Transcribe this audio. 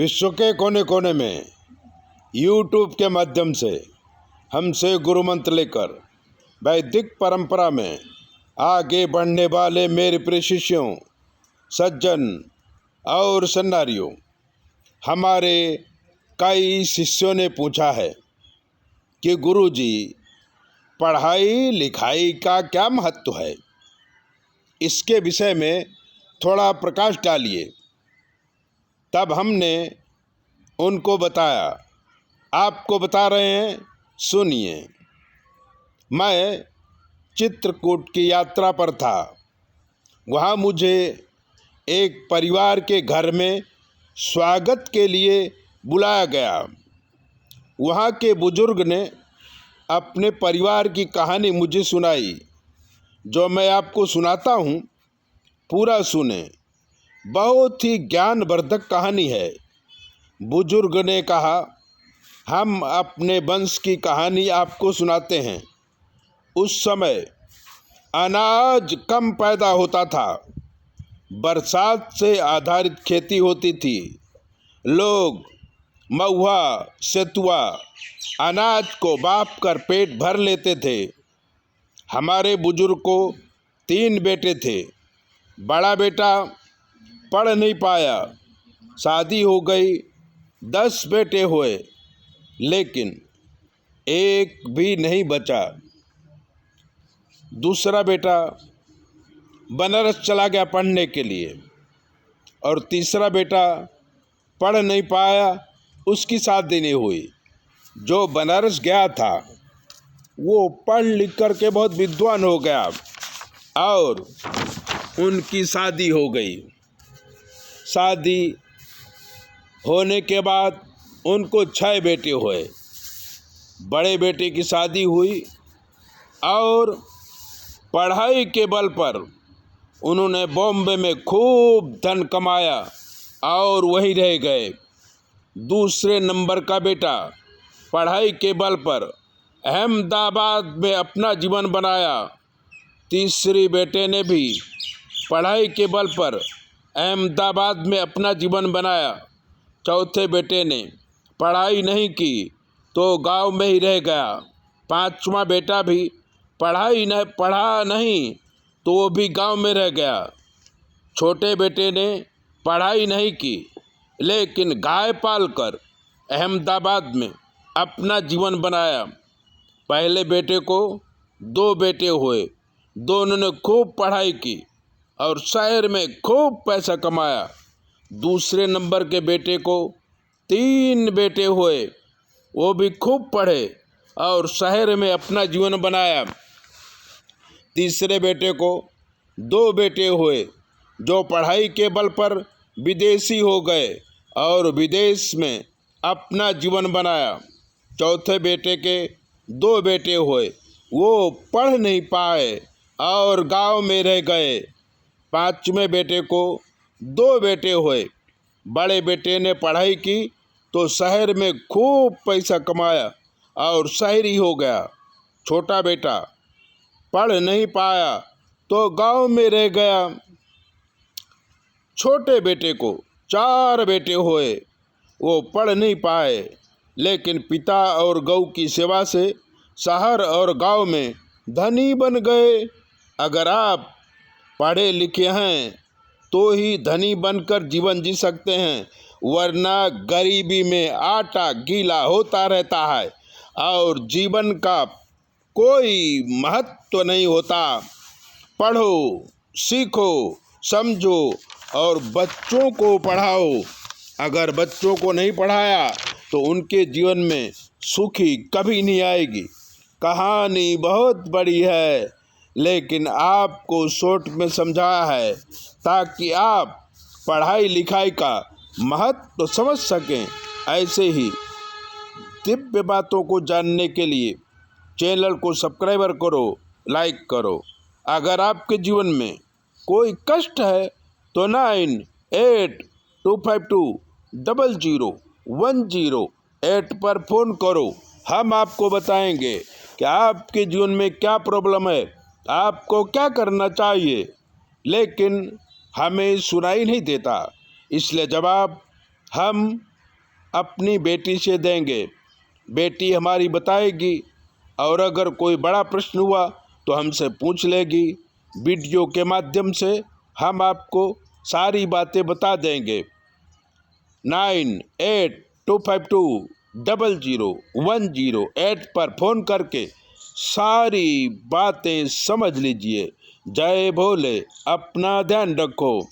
विश्व के कोने कोने में यूट्यूब के माध्यम से हमसे गुरु मंत्र लेकर वैदिक परंपरा में आगे बढ़ने वाले मेरे प्रिय शिष्यों, सज्जन और सन्नारियों, हमारे कई शिष्यों ने पूछा है कि गुरुजी, पढ़ाई लिखाई का क्या महत्व है। इसके विषय में थोड़ा प्रकाश डालिए। तब हमने उनको बताया, आपको बता रहे हैं, सुनिए। मैं चित्रकूट की यात्रा पर था। वहाँ मुझे एक परिवार के घर में स्वागत के लिए बुलाया गया। वहाँ के बुजुर्ग ने अपने परिवार की कहानी मुझे सुनाई, जो मैं आपको सुनाता हूँ, पूरा सुने। बहुत ही ज्ञानवर्धक कहानी है। बुजुर्ग ने कहा, हम अपने वंश की कहानी आपको सुनाते हैं। उस समय अनाज कम पैदा होता था, बरसात से आधारित खेती होती थी। लोग महुआ, सेतुआ, अनाज को बाप कर पेट भर लेते थे। हमारे बुजुर्ग को 3 बेटे थे। बड़ा बेटा पढ़ नहीं पाया, शादी हो गई, 10 बेटे हुए, लेकिन एक भी नहीं बचा। दूसरा बेटा बनारस चला गया पढ़ने के लिए, और तीसरा बेटा पढ़ नहीं पाया, उसकी शादी नहीं हुई। जो बनारस गया था वो पढ़ लिख कर के बहुत विद्वान हो गया और उनकी शादी हो गई। शादी होने के बाद उनको 6 बेटे हुए। बड़े बेटे की शादी हुई और पढ़ाई के बल पर उन्होंने बॉम्बे में खूब धन कमाया और वहीं रह गए। दूसरे नंबर का बेटा पढ़ाई के बल पर अहमदाबाद में अपना जीवन बनाया। तीसरे बेटे ने भी पढ़ाई के बल पर अहमदाबाद में अपना जीवन बनाया। चौथे बेटे ने पढ़ाई नहीं की तो गांव में ही रह गया। पांचवा बेटा भी पढ़ा नहीं तो वो भी गांव में रह गया। छोटे बेटे ने पढ़ाई नहीं की, लेकिन गाय पालकर अहमदाबाद में अपना जीवन बनाया। पहले बेटे को 2 बेटे हुए। दोनों ने खूब पढ़ाई की और शहर में खूब पैसा कमाया। दूसरे नंबर के बेटे को 3 बेटे हुए। वो भी खूब पढ़े और शहर में अपना जीवन बनाया। तीसरे बेटे को 2 बेटे हुए, जो पढ़ाई के बल पर विदेशी हो गए और विदेश में अपना जीवन बनाया। चौथे बेटे के 2 बेटे हुए, वो पढ़ नहीं पाए और गांव में रह गए। पांचवें बेटे को 2 बेटे हुए। बड़े बेटे ने पढ़ाई की तो शहर में खूब पैसा कमाया और शहरी हो गया। छोटा बेटा पढ़ नहीं पाया तो गांव में रह गया। छोटे बेटे को 4 बेटे हुए। वो पढ़ नहीं पाए, लेकिन पिता और गौ की सेवा से शहर और गांव में धनी बन गए। अगर आप पढ़े लिखे हैं तो ही धनी बनकर जीवन जी सकते हैं, वरना गरीबी में आटा गीला होता रहता है और जीवन का कोई महत्व नहीं होता। पढ़ो, सीखो, समझो और बच्चों को पढ़ाओ। अगर बच्चों को नहीं पढ़ाया तो उनके जीवन में सुखी कभी नहीं आएगी। कहानी बहुत बड़ी है, लेकिन आपको शॉर्ट में समझाया है ताकि आप पढ़ाई लिखाई का महत्व समझ सकें। ऐसे ही दिव्य बातों को जानने के लिए चैनल को सब्सक्राइबर करो, लाइक करो। अगर आपके जीवन में कोई कष्ट है तो 9825200108 पर फ़ोन करो। हम आपको बताएंगे कि आपके जीवन में क्या प्रॉब्लम है, आपको क्या करना चाहिए, लेकिन हमें सुनाई नहीं देता। इसलिए जवाब हम अपनी बेटी से देंगे। बेटी हमारी बताएगी और अगर कोई बड़ा प्रश्न हुआ तो हमसे पूछ लेगी। वीडियो के माध्यम से हम आपको सारी बातें बता देंगे। 9825200108 पर फ़ोन करके सारी बातें समझ लीजिए। जय भोले, अपना ध्यान रखो।